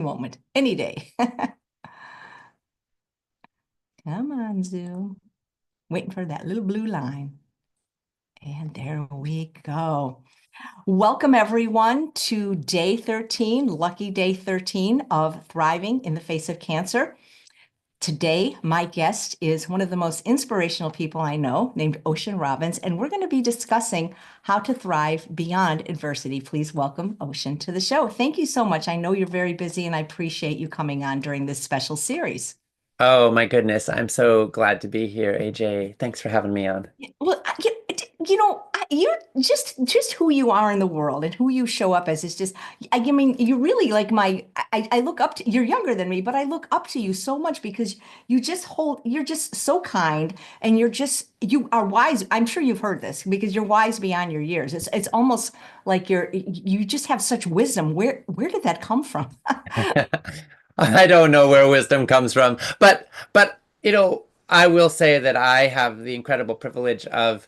moment, any day. Come on, Zoom. Waiting for that little blue line. And there we go. Welcome, everyone, to day 13, lucky day 13 of Thriving in the Face of Cancer. Today, my guest is one of the most inspirational people I know, named Ocean Robbins, and we're going to be discussing how to thrive beyond adversity. Please welcome Ocean to the show. Thank you so much. I know you're very busy, and I appreciate you coming on during this special series. Oh my goodness, I'm so glad to be here, AJ. Thanks for having me on. Well, you're just who you are in the world and who you show up as is just, I mean, you're really like I look up to, you're younger than me, but I look up to you so much because you're just so kind and you are wise. I'm sure you've heard this because you're wise beyond your years. It's almost like you just have such wisdom. Where did that come from? I don't know where wisdom comes from, but I will say that I have the incredible privilege of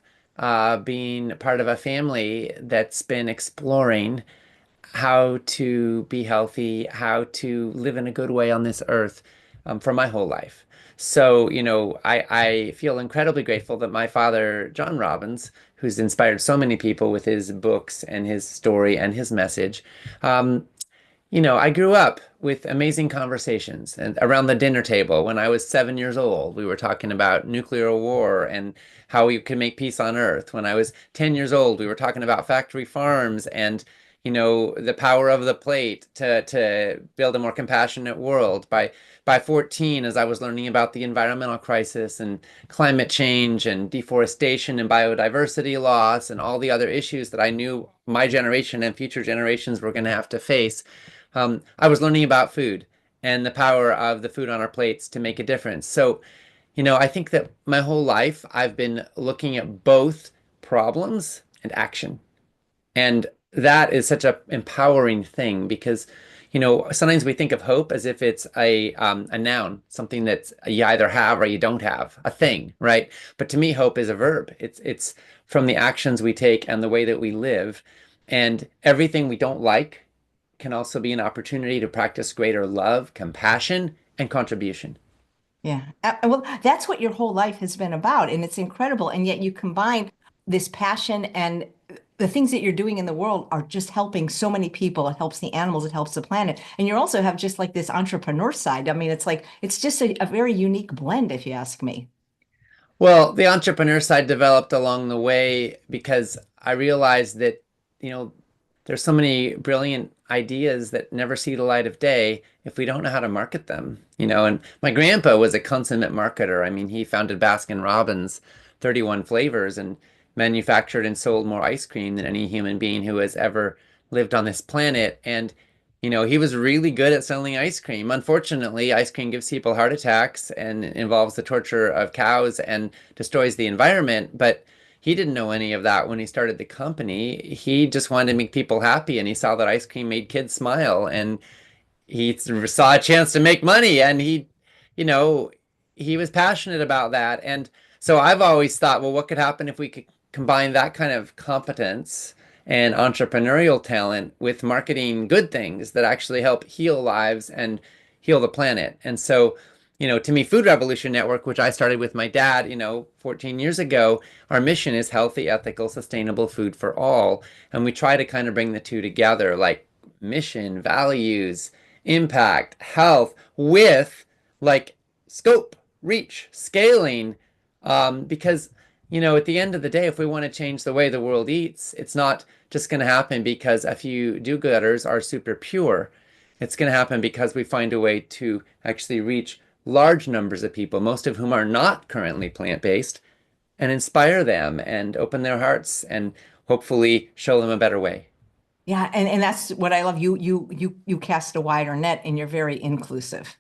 being part of a family that's been exploring how to be healthy, how to live in a good way on this earth for my whole life. So, I feel incredibly grateful that my father, John Robbins, who's inspired so many people with his books and his story and his message, I grew up with amazing conversations and around the dinner table. When I was 7 years old, we were talking about nuclear war and how we could make peace on Earth. When I was 10 years old, we were talking about factory farms and, the power of the plate to build a more compassionate world. By 14, as I was learning about the environmental crisis and climate change and deforestation and biodiversity loss and all the other issues that I knew my generation and future generations were going to have to face, I was learning about food and the power of the food on our plates to make a difference. So, I think that my whole life I've been looking at both problems and action. And that is such a empowering thing because, sometimes we think of hope as if it's a noun, something that you either have or you don't have, a thing, right? But to me, hope is a verb. It's from the actions we take and the way that we live. And everything we don't like can also be an opportunity to practice greater love, compassion, and contribution. Yeah. Well, that's what your whole life has been about, and it's incredible. And yet you combine this passion and the things that you're doing in the world are just helping so many people. It helps the animals, it helps the planet. And you also have just like this entrepreneur side. I mean, it's like it's just a very unique blend, if you ask me. Well, the entrepreneur side developed along the way because I realized that, you know, there's so many brilliant ideas that never see the light of day if we don't know how to market them, and my grandpa was a consummate marketer. I mean, he founded Baskin Robbins, 31 flavors, and manufactured and sold more ice cream than any human being who has ever lived on this planet. And he was really good at selling ice cream. Unfortunately, ice cream gives people heart attacks and involves the torture of cows and destroys the environment. But he didn't know any of that when he started the company. He just wanted to make people happy, and he saw that ice cream made kids smile, and he saw a chance to make money, and you know, he was passionate about that. And so I've always thought, well, what could happen if we could combine that kind of competence and entrepreneurial talent with marketing good things that actually help heal lives and heal the planet? And so, to me, Food Revolution Network, which I started with my dad, 14 years ago, our mission is healthy, ethical, sustainable food for all. And we try to kind of bring the two together, like mission, values, impact, health, with like scope, reach, scaling. Because, at the end of the day, if we want to change the way the world eats, it's not just going to happen because a few do-gooders are super pure. It's going to happen because we find a way to actually reach large numbers of people, most of whom are not currently plant-based, and inspire them and open their hearts and hopefully show them a better way. Yeah, and that's what I love. You cast a wider net and you're very inclusive.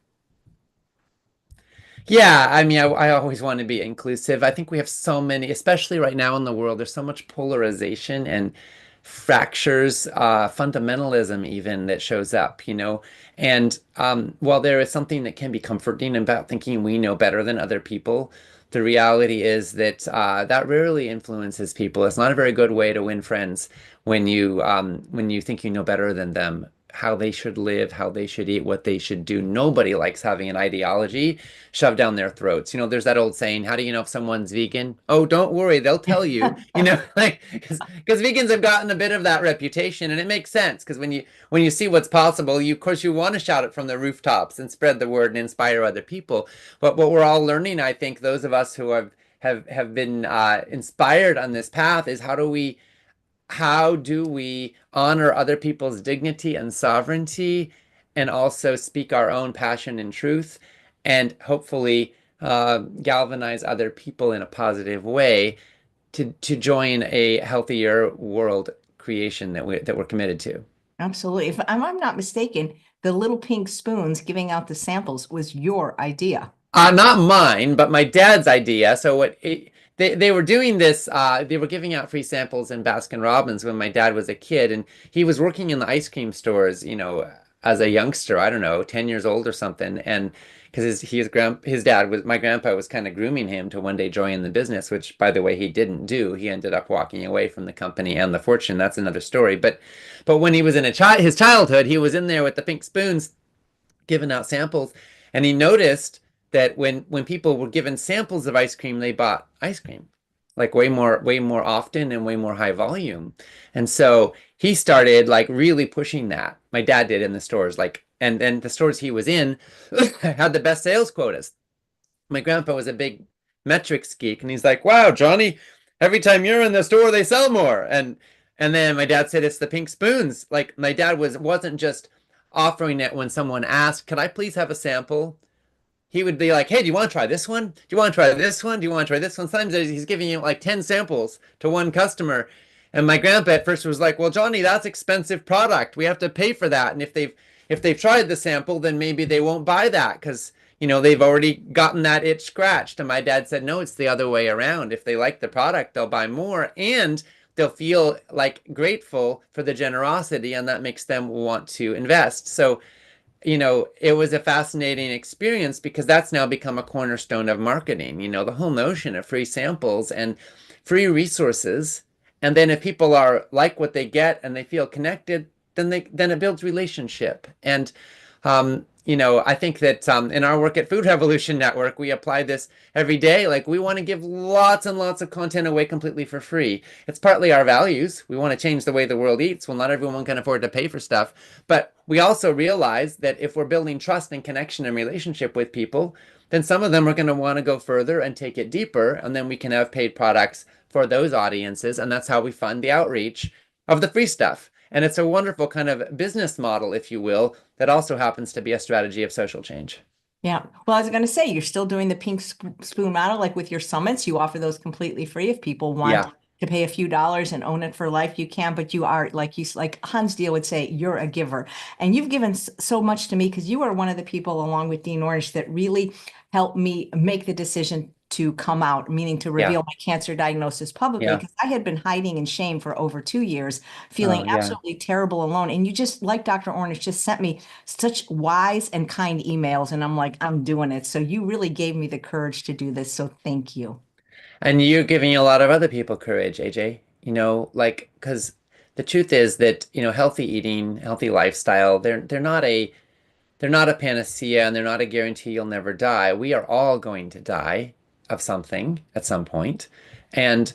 Yeah, I mean, I always want to be inclusive. I think we have so many, especially right now in the world, there's so much polarization and fractures, fundamentalism even that shows up. And while there is something that can be comforting about thinking we know better than other people, the reality is that that rarely influences people. It's not a very good way to win friends when you think you know better than them. how they should live, how they should eat, what they should do. Nobody likes having an ideology shoved down their throats. There's that old saying, how do you know if someone's vegan? Oh, don't worry, they'll tell you. Like because vegans have gotten a bit of that reputation, and it makes sense because when you see what's possible, of course you want to shout it from the rooftops and spread the word and inspire other people. But what we're all learning, I think, those of us who have been inspired on this path is how do we honor other people's dignity and sovereignty and also speak our own passion and truth and hopefully galvanize other people in a positive way to join a healthier world creation that we're committed to. Absolutely. If I'm not mistaken, the little pink spoons giving out the samples was your idea. Not mine, but my dad's idea. So they were doing this, they were giving out free samples in Baskin Robbins when my dad was a kid, and he was working in the ice cream stores, as a youngster, I don't know, 10 years old or something. And because my grandpa was kind of grooming him to one day join the business, which by the way, he didn't do. He ended up walking away from the company and the fortune. That's another story. But when he was in his childhood, he was in there with the pink spoons giving out samples, and he noticed that when people were given samples of ice cream, they bought ice cream like way more often and way more high volume. And so he started like really pushing that. My dad did in the stores, like, and the stores he was in had the best sales quotas. My grandpa was a big metrics geek, and he's like, "Wow, Johnny, every time you're in the store, they sell more." And then my dad said, "It's the pink spoons." Like my dad wasn't just offering it when someone asked, "Could I please have a sample?" He would be like, "Hey, do you want to try this one? Do you want to try this one? Do you want to try this one?" Sometimes he's giving you like 10 samples to one customer. And my grandpa at first was like, "Well, Johnny, that's expensive product. We have to pay for that. And if they've tried the sample, then maybe they won't buy that because they've already gotten that itch scratched." And my dad said, "No, it's the other way around. If they like the product, they'll buy more and they'll feel like grateful for the generosity, and that makes them want to invest." So it was a fascinating experience because that's now become a cornerstone of marketing, the whole notion of free samples and free resources. And then if people are like what they get and they feel connected, then it builds relationship. And I think that in our work at Food Revolution Network, we apply this every day. Like we want to give lots and lots of content away completely for free. It's partly our values. We want to change the way the world eats. Well, not everyone can afford to pay for stuff, but we also realize that if we're building trust and connection and relationship with people, then some of them are going to want to go further and take it deeper, and then we can have paid products for those audiences, and that's how we fund the outreach of the free stuff. And it's a wonderful kind of business model, if you will, that also happens to be a strategy of social change. Yeah. Well, I was going to say, you're still doing the pink spoon model, like with your summits, you offer those completely free. If people want Yeah. to pay a few dollars and own it for life, you can, but you are, like Hans Dia would say, you're a giver. And you've given so much to me because you are one of the people, along with Dean Ornish, that really helped me make the decision to come out, meaning to Yeah. reveal my cancer diagnosis publicly, Yeah. because I had been hiding in shame for over 2 years, Oh, feeling yeah. absolutely terrible alone. And you just, like Dr. Ornish, just sent me such wise and kind emails. And I'm like, I'm doing it. So you really gave me the courage to do this. So thank you. And you're giving a lot of other people courage, AJ. Like, because the truth is that, healthy eating, healthy lifestyle, they're not a panacea and they're not a guarantee you'll never die. We are all going to die of something at some point. And,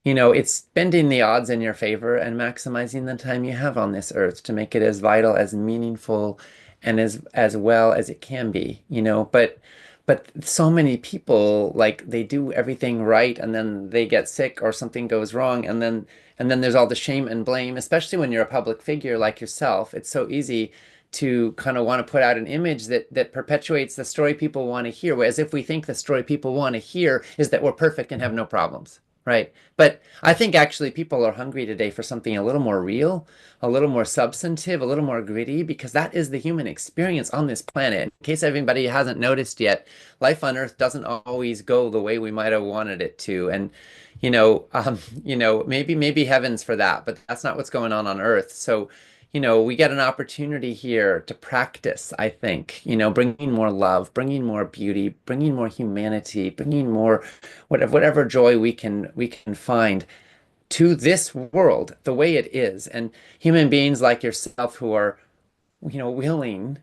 it's bending the odds in your favor and maximizing the time you have on this earth to make it as vital, as meaningful, and as well as it can be, But so many people like they do everything right and then they get sick or something goes wrong and then there's all the shame and blame, especially when you're a public figure like yourself. It's so easy to kind of want to put out an image that perpetuates the story people want to hear, as if we think the story people want to hear is that we're perfect and have no problems, right? But I think actually people are hungry today for something a little more real, a little more substantive, a little more gritty, because that is the human experience on this planet. In case everybody hasn't noticed yet, life on Earth doesn't always go the way we might have wanted it to. And maybe heavens for that, but that's not what's going on Earth. So we get an opportunity here to practice, I think, bringing more love, bringing more beauty, bringing more humanity, bringing more whatever joy we can find to this world the way it is. And human beings like yourself who are willing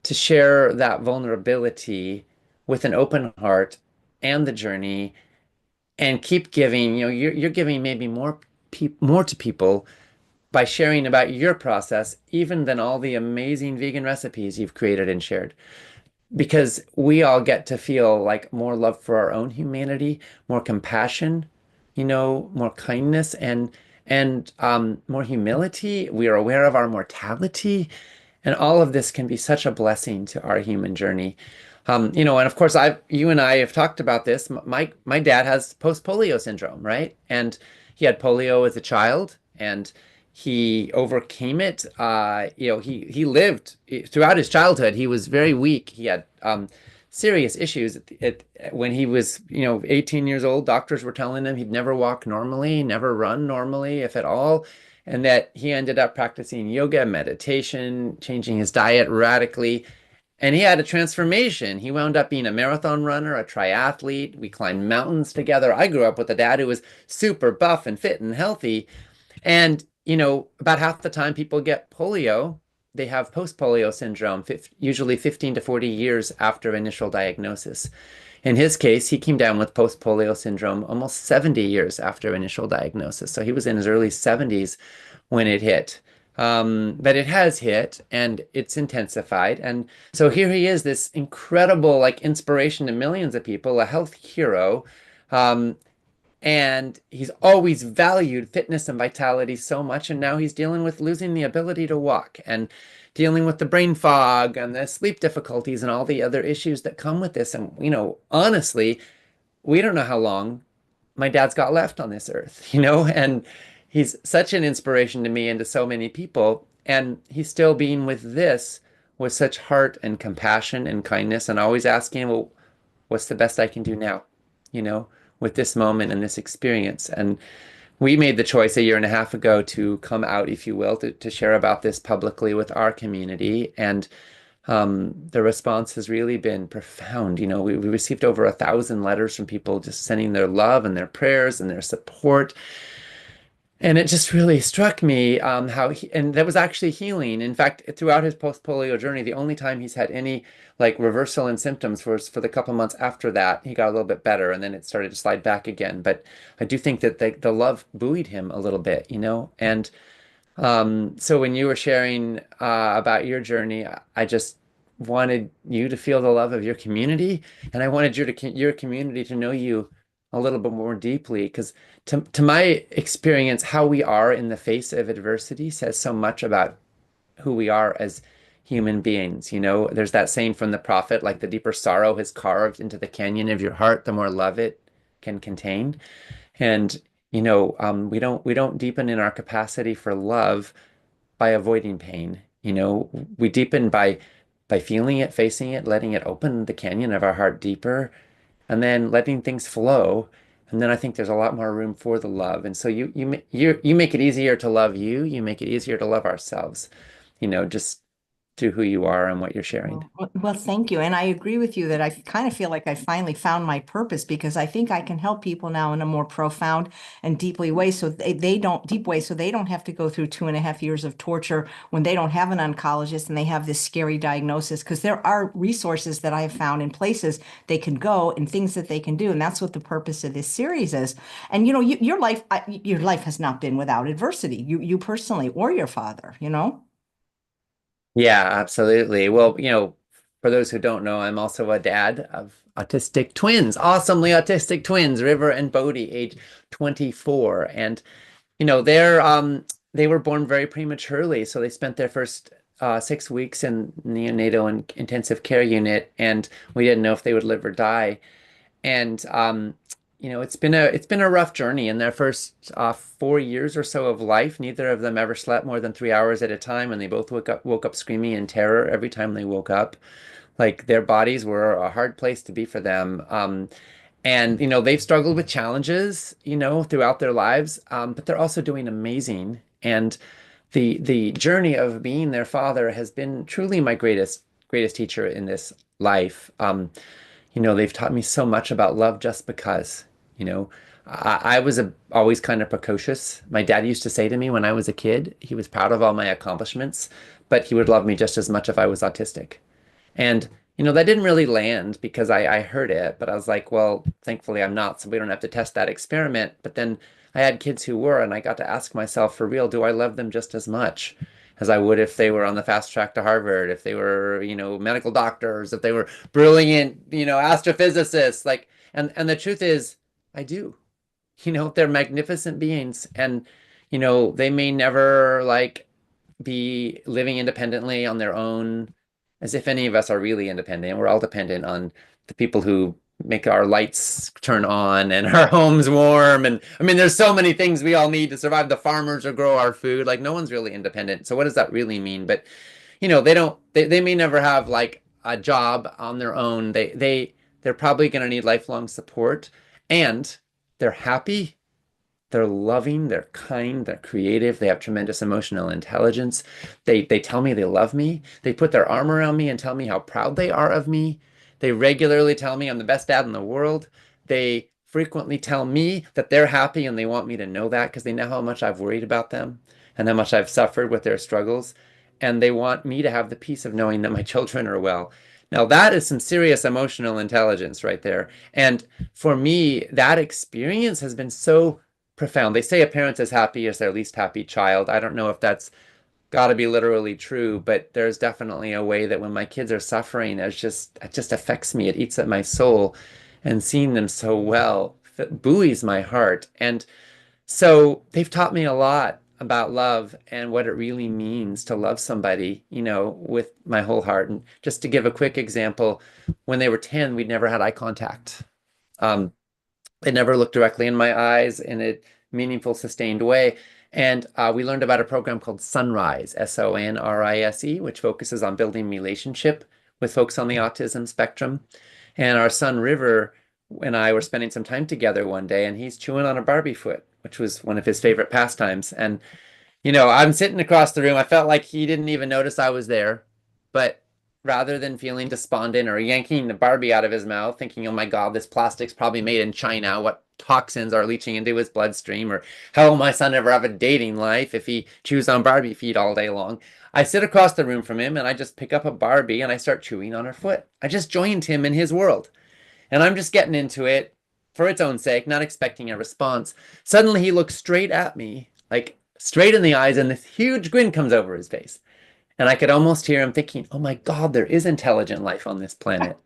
to share that vulnerability with an open heart and the journey and keep giving, you're giving maybe more to people by sharing about your process, even than all the amazing vegan recipes you've created and shared. Because we all get to feel like more love for our own humanity, more compassion, more kindness and more humility. We are aware of our mortality, and all of this can be such a blessing to our human journey. And of course, you and I have talked about this. My dad has post-polio syndrome, right? And he had polio as a child, and he overcame it. He lived throughout his childhood. He was very weak. He had serious issues when he was, 18 years old. Doctors were telling him he'd never walk normally, never run normally, if at all, and that he ended up practicing yoga, meditation, changing his diet radically. And he had a transformation. He wound up being a marathon runner, a triathlete. We climbed mountains together. I grew up with a dad who was super buff and fit and healthy. And, about half the time people get polio, they have post-polio syndrome, usually 15 to 40 years after initial diagnosis. In his case, he came down with post-polio syndrome almost 70 years after initial diagnosis. So he was in his early 70s when it hit. But it has hit and it's intensified. And so here he is, this incredible like inspiration to millions of people, a health hero. And he's always valued fitness and vitality so much. And now he's dealing with losing the ability to walk and dealing with the brain fog and the sleep difficulties and all the other issues that come with this. And, honestly, we don't know how long my dad's got left on this earth, and he's such an inspiration to me and to so many people. And he's still being with this with such heart and compassion and kindness and always asking, well, what's the best I can do now, with this moment and this experience. And we made the choice a year and a half ago to come out, if you will, to share about this publicly with our community. And the response has really been profound. We received over 1,000 letters from people just sending their love and their prayers and their support. And it just really struck me and that was actually healing. In fact, throughout his post-polio journey, the only time he's had any like reversal in symptoms was for the couple months after that. He got a little bit better and then it started to slide back again. But I do think that the love buoyed him a little bit, And so when you were sharing about your journey, I just wanted you to feel the love of your community, and I wanted your community to know you a little bit more deeply, because to my experience, how we are in the face of adversity says so much about who we are as human beings. There's that saying from the prophet, like the deeper sorrow is carved into the canyon of your heart, the more love it can contain. And we don't deepen in our capacity for love by avoiding pain. We deepen by feeling it, facing it, letting it open the canyon of our heart deeper, and then letting things flow. And then I think there's a lot more room for the love. And so you make it easier to love you. You make it easier to love ourselves. Just through who you are and what you're sharing. Well, thank you. And I agree with you that I kind of feel like I finally found my purpose, because I think I can help people now in a more profound and deeply way. So they don't have to go through 2.5 years of torture when they don't have an oncologist and they have this scary diagnosis, because there are resources that I have found in places they can go and things that they can do. And that's what the purpose of this series is. And, your life has not been without adversity, you personally, or your father. Yeah, absolutely. Well, for those who don't know, I'm also a dad of autistic twins, awesomely autistic twins, River and Bodhi, age 24. And, they were born very prematurely. So they spent their first 6 weeks in neonatal and intensive care unit, and we didn't know if they would live or die. And it's been a rough journey. In their first 4 years or so of life, neither of them ever slept more than 3 hours at a time, and they both woke up screaming in terror every time they woke up. Like their bodies were a hard place to be for them. And they've struggled with challenges, throughout their lives, but they're also doing amazing. And the journey of being their father has been truly my greatest teacher in this life. They've taught me so much about love just because. I was always kind of precocious. My dad used to say to me when I was a kid, he was proud of all my accomplishments, but he would love me just as much if I was autistic. And, that didn't really land because I heard it, but I was like, well, thankfully I'm not, so we don't have to test that experiment. But then I had kids who were, and I got to ask myself for real, do I love them just as much as I would if they were on the fast track to Harvard, if they were, medical doctors, if they were brilliant, astrophysicists, like, and the truth is, I do. They're magnificent beings, and, they may never like be living independently on their own, as if any of us are really independent. We're all dependent on the people who make our lights turn on and our homes warm. And I mean, there's so many things we all need to survive. The farmers who grow our food, like no one's really independent. So what does that really mean? But they may never have like a job on their own. They're probably going to need lifelong support, and they're happy. They're loving, they're kind, they're creative, they have tremendous emotional intelligence. They tell me they love me. They put their arm around me and tell me how proud they are of me. They regularly tell me I'm the best dad in the world. They frequently tell me that they're happy and they want me to know that because they know how much I've worried about them and how much I've suffered with their struggles. And they want me to have the peace of knowing that my children are well. Now, that is some serious emotional intelligence right there. And for me, that experience has been so profound. They say a parent's as happy as their least happy child. I don't know if that's got to be literally true, but there's definitely a way that when my kids are suffering, it just affects me. It eats at my soul, and seeing them so well buoys my heart. And so they've taught me a lot about love and what it really means to love somebody, with my whole heart. And just to give a quick example, when they were 10, we'd never had eye contact. They never looked directly in my eyes in a meaningful, sustained way. And we learned about a program called Sunrise, SONRISE, which focuses on building relationship with folks on the autism spectrum. And our son River and I were spending some time together one day, and he's chewing on a Barbie foot, which was one of his favorite pastimes. And, I'm sitting across the room. I felt like he didn't even notice I was there. But rather than feeling despondent or yanking the Barbie out of his mouth, thinking, oh my God, this plastic's probably made in China, what toxins are leaching into his bloodstream, or how will my son ever have a dating life if he chews on Barbie feet all day long? I sit across the room from him and I just pick up a Barbie and I start chewing on her foot. I just joined him in his world. And I'm just getting into it for its own sake, not expecting a response. Suddenly he looks straight at me, like straight in the eyes, and this huge grin comes over his face. And I could almost hear him thinking, oh my God, there is intelligent life on this planet.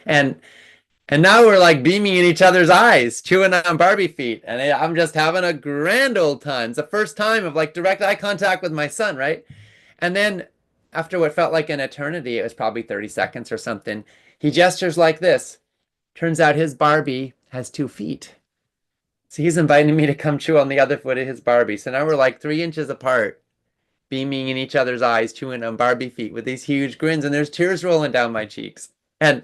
And now we're like beaming in each other's eyes, chewing on Barbie feet. And I'm just having a grand old time. It's the first time of like direct eye contact with my son, right? And then after what felt like an eternity, it was probably 30 seconds or something, he gestures like this. Turns out his Barbie has 2 feet. So he's inviting me to come chew on the other foot of his Barbie. So now we're like 3 inches apart, beaming in each other's eyes, chewing on Barbie feet with these huge grins, and there's tears rolling down my cheeks. And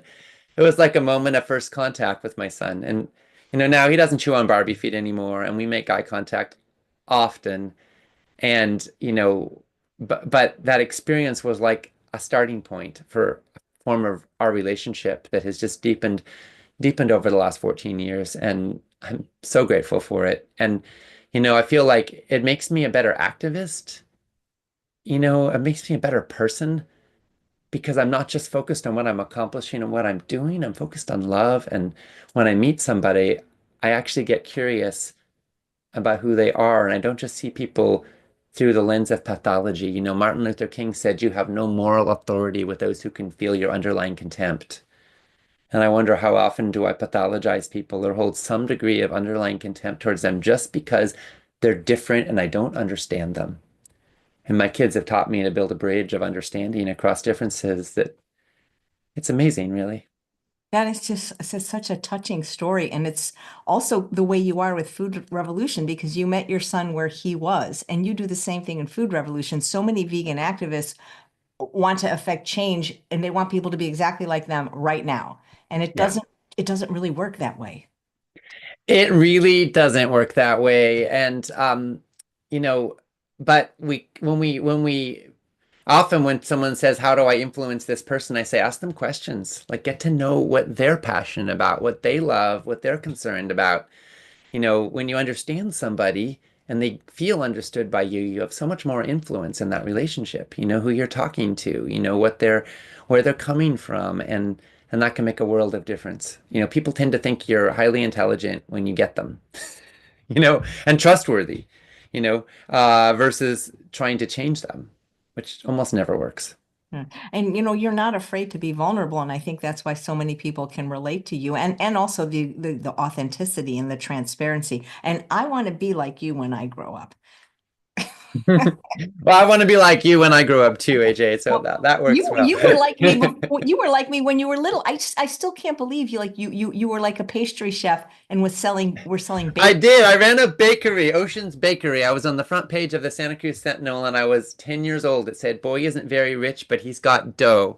it was like a moment of first contact with my son. And, now he doesn't chew on Barbie feet anymore, and we make eye contact often. And, but that experience was like a starting point for a form of our relationship that has just deepened over the last 14 years. And I'm so grateful for it. And, I feel like it makes me a better activist. It makes me a better person because I'm not just focused on what I'm accomplishing and what I'm doing. I'm focused on love. And when I meet somebody, I actually get curious about who they are. And I don't just see people through the lens of pathology. Martin Luther King said, you have no moral authority with those who can feel your underlying contempt. And I wonder how often do I pathologize people or hold some degree of underlying contempt towards them just because they're different and I don't understand them. And my kids have taught me to build a bridge of understanding across differences that it's amazing, really. That is just it's such a touching story. And it's also the way you are with Food Revolution because you met your son where he was, and you do the same thing in Food Revolution. So many vegan activists want to affect change and they want people to be exactly like them right now. And Yeah. It doesn't really work that way. It really doesn't work that way. And you know, but when we often when someone says, how do I influence this person? I say, ask them questions, like get to know what they're passionate about, what they love, what they're concerned about. When you understand somebody and they feel understood by you, you have so much more influence in that relationship. You know who you're talking to, you know where they're coming from, and that can make a world of difference. You know, people tend to think you're highly intelligent when you get them, and trustworthy, versus trying to change them, which almost never works. Yeah. And you're not afraid to be vulnerable, and I think that's why so many people can relate to you, and also the authenticity and the transparency. And I want to be like you when I grow up. Well, I want to be like you when I grow up too, AJ. So Well, that you works well. you were like me before, you were like me when you were little. I still can't believe you were like a pastry chef and were selling I bacon. did. I ran a bakery, Ocean's Bakery. I was on the front page of the Santa Cruz Sentinel, and I was 10 years old. It said, "Boy isn't very rich, but he's got dough."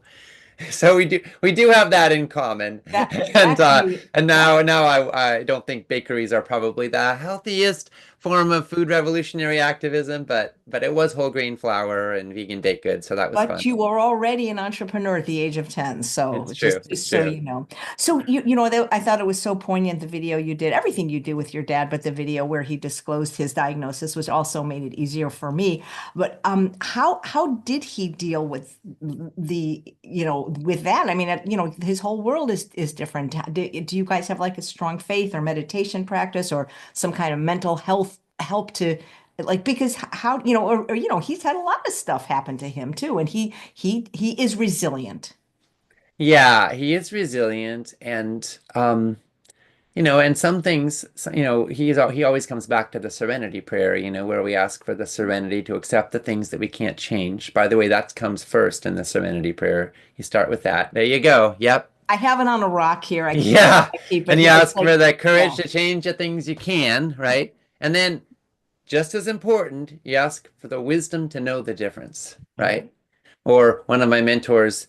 So we do have that in common. And That's me. and now I don't think bakeries are probably the healthiest form of food revolutionary activism, but it was whole grain flour and vegan baked goods, so that was fun. But you were already an entrepreneur at the age of 10. So It's true. It's just so true. you know. So I thought it was so poignant, the video you did, everything you did with your dad, but the video where he disclosed his diagnosis, which also made it easier for me. But how did he deal with with that? I mean, his whole world is different. Do you guys have like a strong faith or meditation practice or some kind of mental health help to like, because how or he's had a lot of stuff happen to him too, and he is resilient. Yeah, he is resilient, and and some things, he always comes back to the serenity prayer, where we ask for the serenity to accept the things that we can't change. By the way, that comes first in the serenity prayer. You start with that. There you go. Yep. I have it on a rock here. Yeah. I keep it And you here. It's ask like, for the courage yeah. to change the things you can, right? And then just as important, you ask for the wisdom to know the difference, right? Or one of my mentors,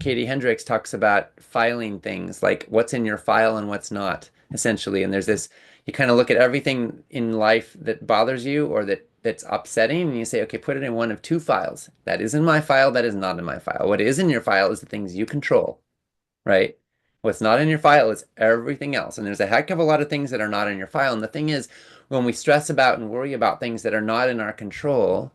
Katie Hendricks, talks about filing things, like what's in your file and what's not, essentially. And there's this, you kind of look at everything in life that bothers you or that's upsetting, and you say, okay, put it in one of two files. That is in my file, that is not in my file. What is in your file is the things you control, right? What's not in your file is everything else. And there's a heck of a lot of things that are not in your file. And the thing is, when we stress about and worry about things that are not in our control,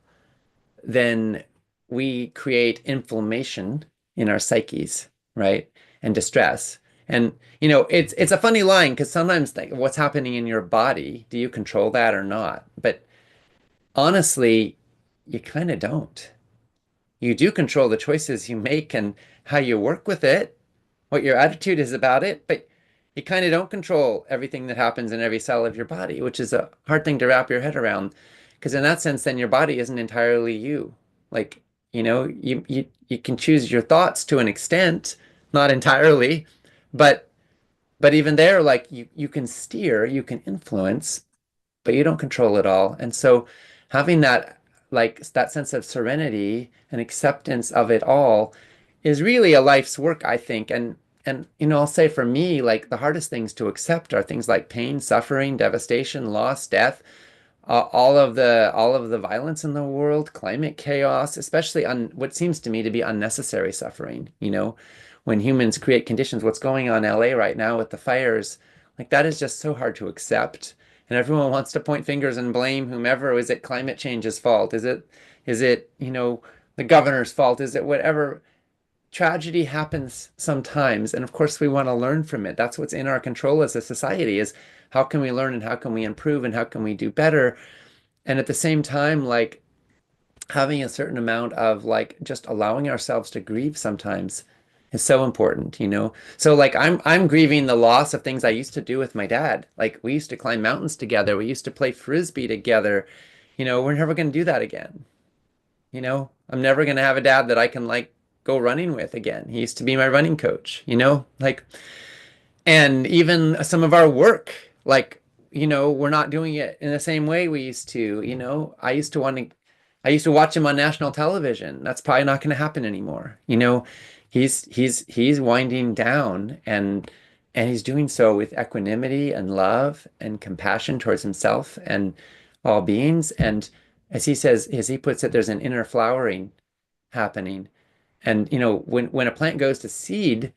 then we create inflammation in our psyches, right? And distress. And it's a funny line because sometimes like what's happening in your body, do you control that or not? But honestly, you kind of don't. You do control the choices you make and how you work with it, what your attitude is about it, but you kind of don't control everything that happens in every cell of your body, which is a hard thing to wrap your head around. Because in that sense, then your body isn't entirely you. Like, you can choose your thoughts to an extent, not entirely, but even there, like you can steer, you can influence, but you don't control it all. And so having that like that sense of serenity and acceptance of it all is really a life's work, I think. And I'll say for me, like the hardest things to accept are things like pain, suffering, devastation, loss, death, all of the violence in the world, climate chaos, especially on what seems to me to be unnecessary suffering. When humans create conditions, what's going on in LA right now with the fires, like that is just so hard to accept. And everyone wants to point fingers and blame whomever. Is it climate change's fault? Is it the governor's fault? Is it whatever? Tragedy happens sometimes, and of course we want to learn from it. That's what's in our control as a society, is how can we learn and how can we improve and how can we do better? And at the same time, like having a certain amount of like just allowing ourselves to grieve sometimes is so important. So like I'm grieving the loss of things I used to do with my dad. Like we used to climb mountains together, we used to play frisbee together. We're never going to do that again. I'm never going to have a dad that I can like go running with again. He used to be my running coach, like, and even some of our work, like, we're not doing it in the same way we used to. I used to watch him on national television. That's probably not going to happen anymore. He's winding down, and he's doing so with equanimity and love and compassion towards himself and all beings. And as he says, as he puts it, there's an inner flowering happening. And when a plant goes to seed,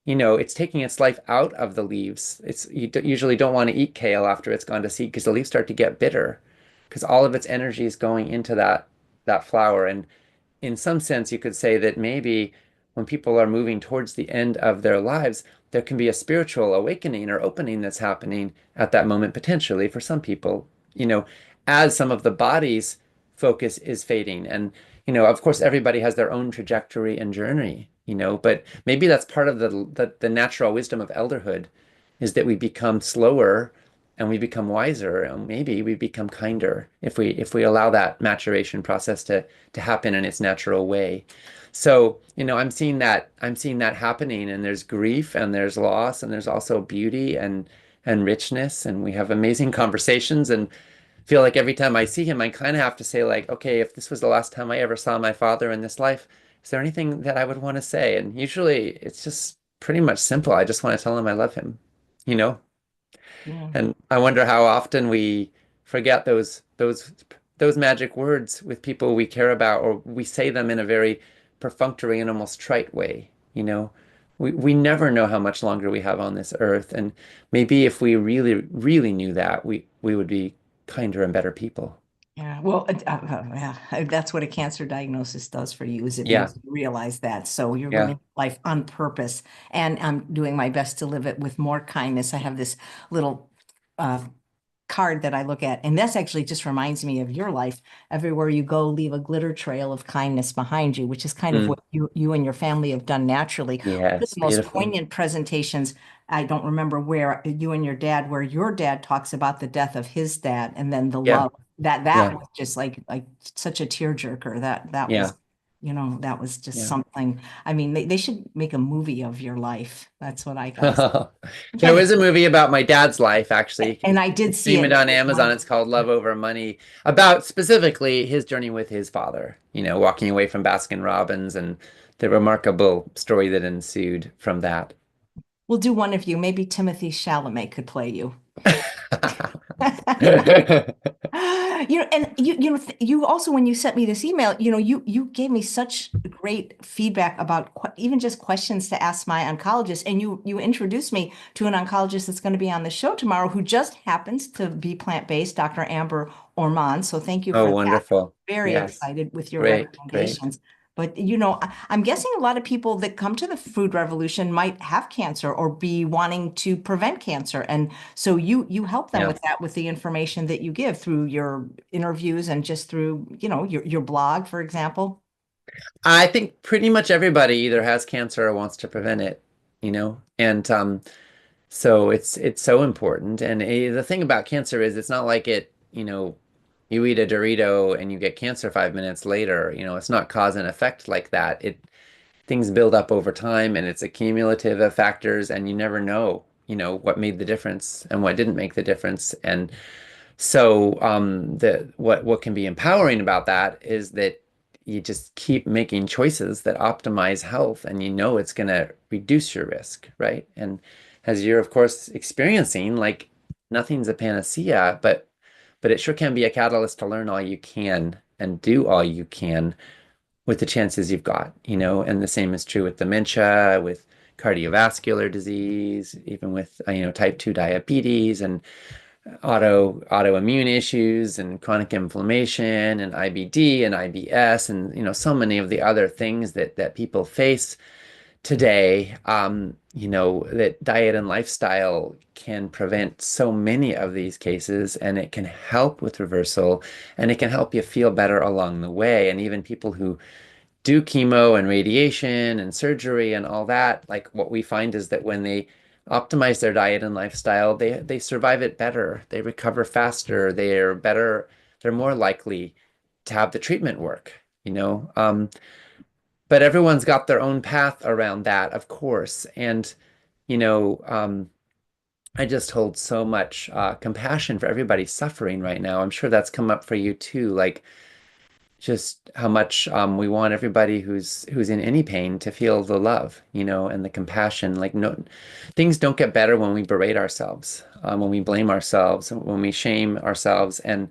it's taking its life out of the leaves. Usually don't want to eat kale after it's gone to seed because the leaves start to get bitter. because all of its energy is going into that flower. And in some sense, you could say that maybe when people are moving towards the end of their lives, there can be a spiritual awakening or opening that's happening at that moment, potentially for some people, as some of the body's focus is fading. And, of course, everybody has their own trajectory and journey, but maybe that's part of the natural wisdom of elderhood is that we become slower and we become wiser, and maybe we become kinder if we allow that maturation process to happen in its natural way. So, I'm seeing that happening, and there's grief and there's loss and there's also beauty and richness, and we have amazing conversations, and feel like every time I see him, I kind of have to say like, okay, if this was the last time I ever saw my father in this life, is there anything that I would want to say? And usually it's just pretty much simple. I just want to tell him I love him, you know? Yeah. And I wonder how often we forget those magic words with people we care about, or we say them in a very perfunctory and almost trite way, you know? We never know how much longer we have on this earth, and maybe if we really, really knew that, we would be kinder and better people. Yeah, well, yeah, that's what a cancer diagnosis does for you, is it Yeah, makes you realize that. So you're yeah. living life on purpose, and I'm doing my best to live it with more kindness. I have this little uh, card that I look at, and this actually just reminds me of your life. Everywhere you go, leave a glitter trail of kindness behind you, which is kind of Mm. what you and your family have done naturally. One of Yes, the most beautiful. poignant presentations, I don't remember where you and your dad, where your dad talks about the death of his dad and then the Yeah, love that yeah, was just like such a tearjerker. That yeah. was, that was just Yeah. something. I mean, they should make a movie of your life. That's what I gotta say. I'm There trying was to, a movie about my dad's life, actually. You and can I did see stream it. it It on was Amazon. It's called Love Over Money, about specifically his journey with his father, walking away from Baskin Robbins and the remarkable story that ensued from that. We'll do one of you. Maybe Timothy Chalamet could play you. And you also, when you sent me this email, you gave me such great feedback about even just questions to ask my oncologist, and you introduced me to an oncologist that's going to be on the show tomorrow, who just happens to be plant-based, Dr. Amber Ormond. So thank you Oh, for that. wonderful. Very Yes. excited with your Great, great. recommendations. But I'm guessing a lot of people that come to the food revolution might have cancer or be wanting to prevent cancer. And so you help them Yeah. with that, with the information that you give through your interviews and just through, your blog, for example. I think pretty much everybody either has cancer or wants to prevent it, And so it's so important. And the thing about cancer is it's not like you eat a Dorito and you get cancer 5 minutes later. It's not cause and effect like that. Things build up over time, and it's a cumulative of factors, and you never know, what made the difference and what didn't make the difference. And so the what can be empowering about that is that you just keep making choices that optimize health, and it's going to reduce your risk, right? And as you're of course experiencing, like, nothing's a panacea, but it sure can be a catalyst to learn all you can and do all you can with the chances you've got, and the same is true with dementia, with cardiovascular disease, even with type 2 diabetes and autoimmune issues and chronic inflammation and IBD and IBS and so many of the other things that people face today. That diet and lifestyle can prevent so many of these cases, and it can help with reversal, and it can help you feel better along the way. And even people who do chemo and radiation and surgery and all that, like, what we find is that when they optimize their diet and lifestyle, they survive it better. They recover faster. They're better. They're more likely to have the treatment work. But everyone's got their own path around that, of course. And, you know, um, I just hold so much compassion for everybody suffering right now. I'm sure that's come up for you too. Like, just how much we want everybody who's in any pain to feel the love, and the compassion. Like, no, things don't get better when we berate ourselves, when we blame ourselves, when we shame ourselves. And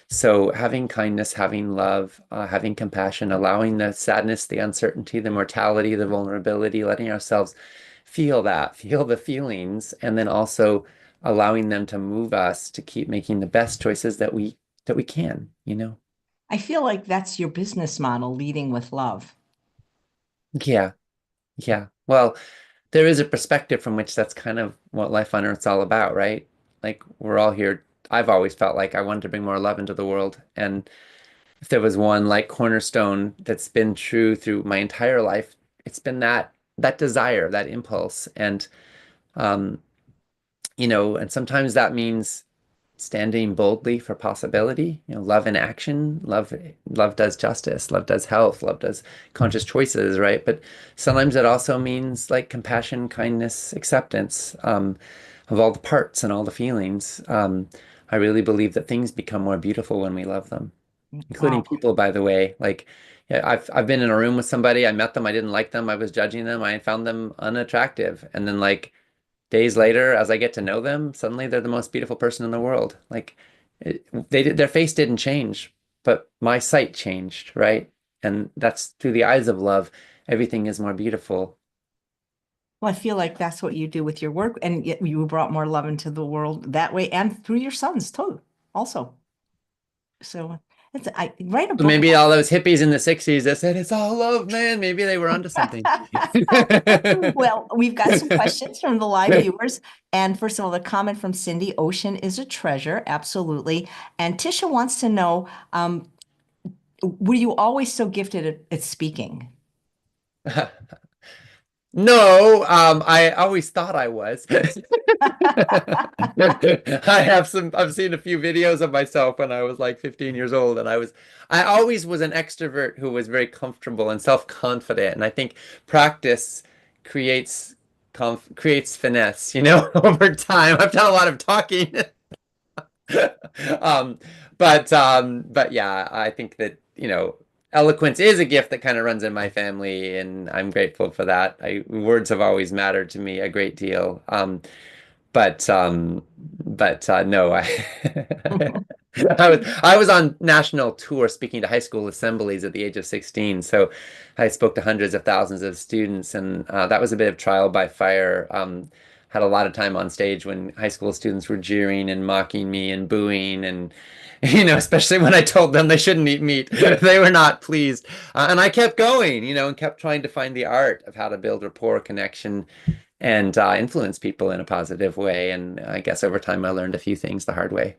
so having kindness, having love, having compassion, allowing the sadness, the uncertainty, the mortality, the vulnerability, letting ourselves feel that, feel the feelings, and then also allowing them to move us to keep making the best choices that we that we can, you know? I feel like that's your business model, leading with love. Yeah. Yeah. Well, there is a perspective from which that's kind of what life on Earth's all about, right? Like we're all here. I've always felt like I wanted to bring more love into the world. And if there was one like cornerstone that's been true through my entire life, it's been that desire, that impulse. And um, and sometimes that means standing boldly for possibility, love in action. Love does justice, love does health, love does conscious choices, right? But sometimes it also means like compassion, kindness, acceptance, of all the parts and all the feelings. I really believe that things become more beautiful when we love them, including Oh, people, by the way. Like, yeah, I've been in a room with somebody, I met them, I didn't like them, I was judging them, I found them unattractive. And then like days later, as I get to know them, suddenly they're the most beautiful person in the world. Like their face didn't change, but my sight changed, right? And that's through the eyes of love. Everything is more beautiful. well, I feel like that's what you do with your work, and yet you brought more love into the world that way, and through your sons too, also. So I write a So book maybe about. all those hippies in the 60s that said it's all love, man, maybe they were onto something. Well, we've got some questions from the live viewers. And first of all, the comment from Cindy, ocean is a treasure, absolutely. And Tisha wants to know, were you always so gifted at speaking? No, I always thought I was. I've seen a few videos of myself when I was like 15 years old, and I always was an extrovert who was very comfortable and self-confident. And I think practice creates creates finesse, over time. I've done a lot of talking. Um, but yeah, I think that, eloquence is a gift that kind of runs in my family, and I'm grateful for that. Words have always mattered to me a great deal. But no, I was on national tour speaking to high school assemblies at the age of 16. So I spoke to hundreds of thousands of students, and that was a bit of trial by fire. Had a lot of time on stage when high school students were jeering and mocking me and booing, and especially when I told them they shouldn't eat meat, they were not pleased. And I kept going, and kept trying to find the art of how to build rapport, connection, and influence people in a positive way. And I guess over time, I learned a few things the hard way.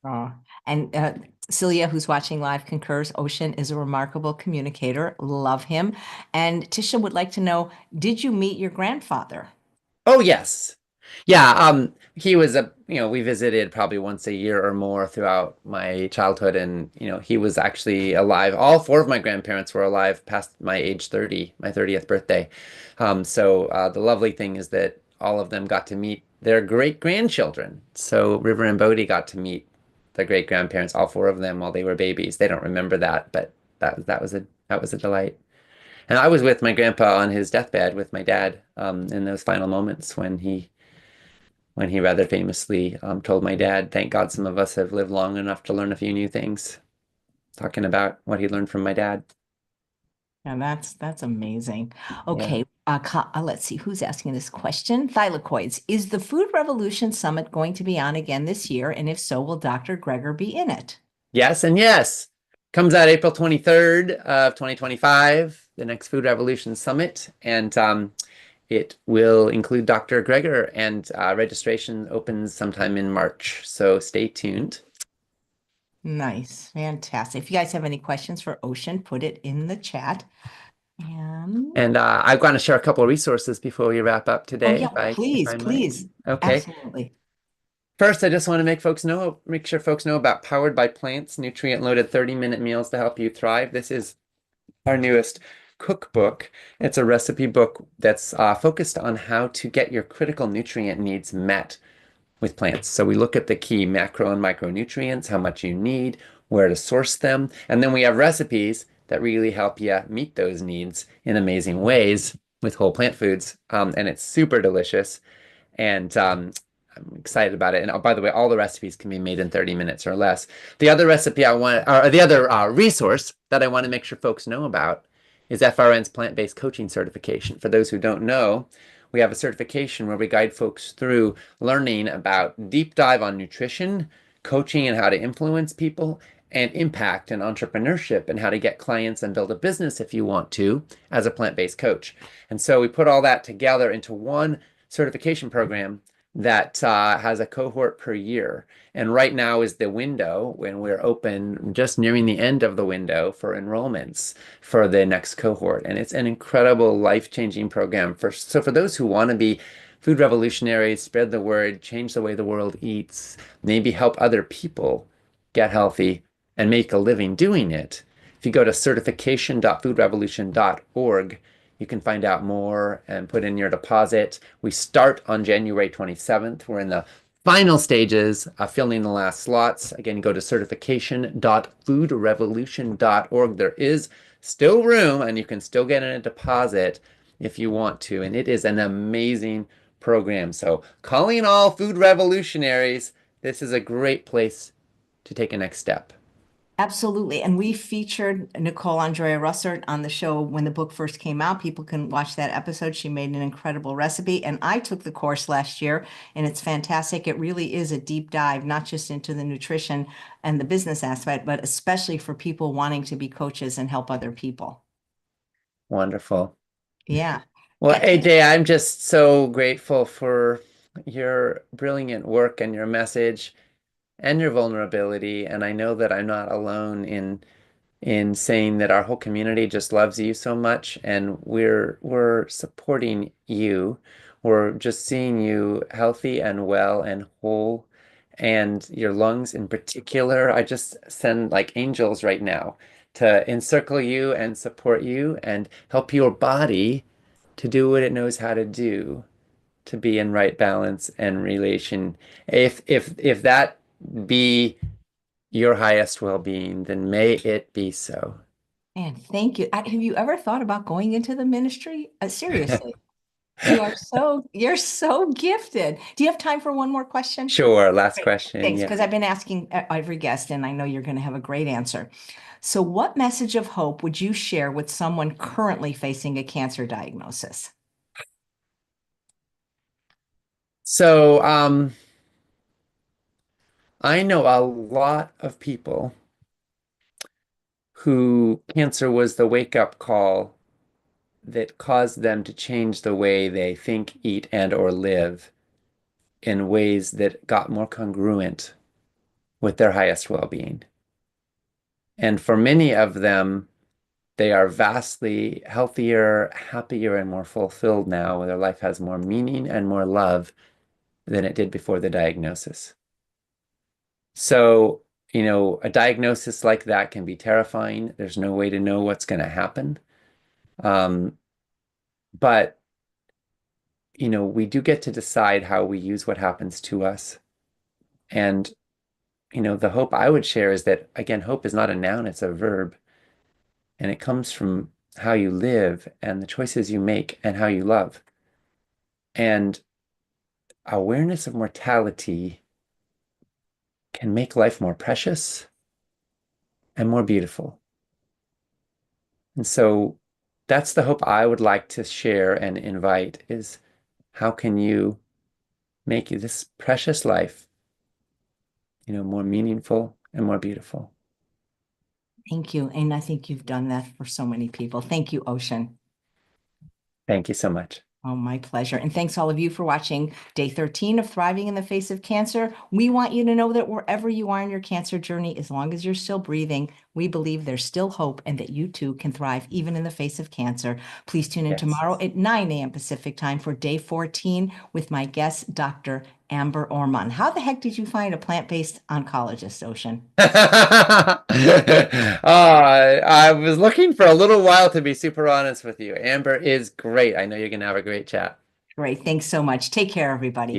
Oh, and Celia, who's watching live, concurs. Ocean is a remarkable communicator. Love him. And Tisha would like to know, did you meet your grandfather? Oh, yes. Yeah, he was we visited probably once a year or more throughout my childhood, and he was actually alive. All four of my grandparents were alive past my age 30, my 30th birthday. So the lovely thing is that all of them got to meet their great grandchildren. So River and Bodie got to meet their great grandparents, all four of them, while they were babies. They don't remember that, but that was a delight. And I was with my grandpa on his deathbed with my dad in those final moments when he rather famously told my dad, "Thank God some of us have lived long enough to learn a few new things," talking about what he learned from my dad. And that's amazing. Yeah. Okay, let's see who's asking this question. Thylakoids. Is the Food Revolution Summit going to be on again this year? And if so, will Dr. Greger be in it? Yes and yes. Comes out April 23rd of 2025, the next Food Revolution Summit. And it will include Dr. Greger, and registration opens sometime in March. So stay tuned. Nice, fantastic. If you guys have any questions for Ocean, put it in the chat. And And I'm going to share a couple of resources before we wrap up oh today, yeah, if please, I might. please. Okay. Absolutely. First, I just want to make sure folks know about Powered by Plants, nutrient-loaded 30-minute meals to help you thrive. This is our newest cookbook. It's a recipe book that's focused on how to get your critical nutrient needs met with plants. So we look at the key macro and micronutrients, how much you need, where to source them, and then we have recipes that really help you meet those needs in amazing ways with whole plant foods. And it's super delicious. And I'm excited about it. And by the way, all the recipes can be made in 30 minutes or less. The other recipe or the other resource that I want to make sure folks know about is FRN's plant-based coaching certification. For those who don't know, we have a certification where we guide folks through learning about deep dive on nutrition, coaching and how to influence people, and impact and entrepreneurship and how to get clients and build a business if you want to as a plant-based coach. And so we put all that together into one certification program that has a cohort per year. And right now is the window when we're open, just nearing the end of the window for enrollments for the next cohort. And it's an incredible life-changing program for those who want to be food revolutionaries, spread the word, change the way the world eats, maybe help other people get healthy and make a living doing it. If you go to certification.foodrevolution.org, you can find out more and put in your deposit. We start on January 27th. We're in the final stages of filling the last slots. Again, go to certification.foodrevolution.org. There is still room and you can still get in a deposit if you want to. And it is an amazing program. So calling all food revolutionaries, this is a great place to take a next step. Absolutely. And we featured Nicole Russer on the show when the book first came out. People can watch that episode. She made an incredible recipe. And I took the course last year, and it's fantastic. It really is a deep dive, not just into the nutrition and the business aspect, but especially for people wanting to be coaches and help other people. Wonderful. Yeah. Well, AJ, I'm just so grateful for your brilliant work and your message and your vulnerability. And I know that I'm not alone in saying that our whole community just loves you so much, and we're supporting you. We're just seeing you healthy and well and whole, and your lungs in particular. I just send like angels right now to encircle you and support you and help your body to do what it knows how to do, to be in right balance and relation. If that be your highest well-being, then may it be so. And thank you. Have you ever thought about going into the ministry? Seriously, you're so gifted. Do you have time for one more question? Sure, last Great. question. Thanks, Yeah. because I've been asking every guest, and I know you're going to have a great answer. So, what message of hope would you share with someone currently facing a cancer diagnosis? So, I know a lot of people who cancer was the wake-up call that caused them to change the way they think, eat, and or live in ways that got more congruent with their highest well-being. And for many of them, they are vastly healthier, happier, and more fulfilled now, where their life has more meaning and more love than it did before the diagnosis. So, a diagnosis like that can be terrifying. There's no way to know what's going to happen. But, we do get to decide how we use what happens to us. And, the hope I would share is that, again, hope is not a noun, it's a verb. And it comes from how you live and the choices you make and how you love. And awareness of mortality can make life more precious and more beautiful. And so that's the hope I would like to share and invite is how can you make this precious life, more meaningful and more beautiful? Thank you. And I think you've done that for so many people. Thank you, Ocean. Thank you so much. Oh, my pleasure. And thanks all of you for watching day 13 of Thriving in the Face of Cancer. We want you to know that wherever you are in your cancer journey, as long as you're still breathing, we believe there's still hope and that you too can thrive even in the face of cancer. Please tune in tomorrow at 9 a.m. Pacific time for day 14 with my guest, Dr. Amber Orman. How the heck did you find a plant-based oncologist, Ocean? I was looking for a little while to be super honest with you. Amber is great. I know you're going to have a great chat. Great. Thanks so much. Take care, everybody.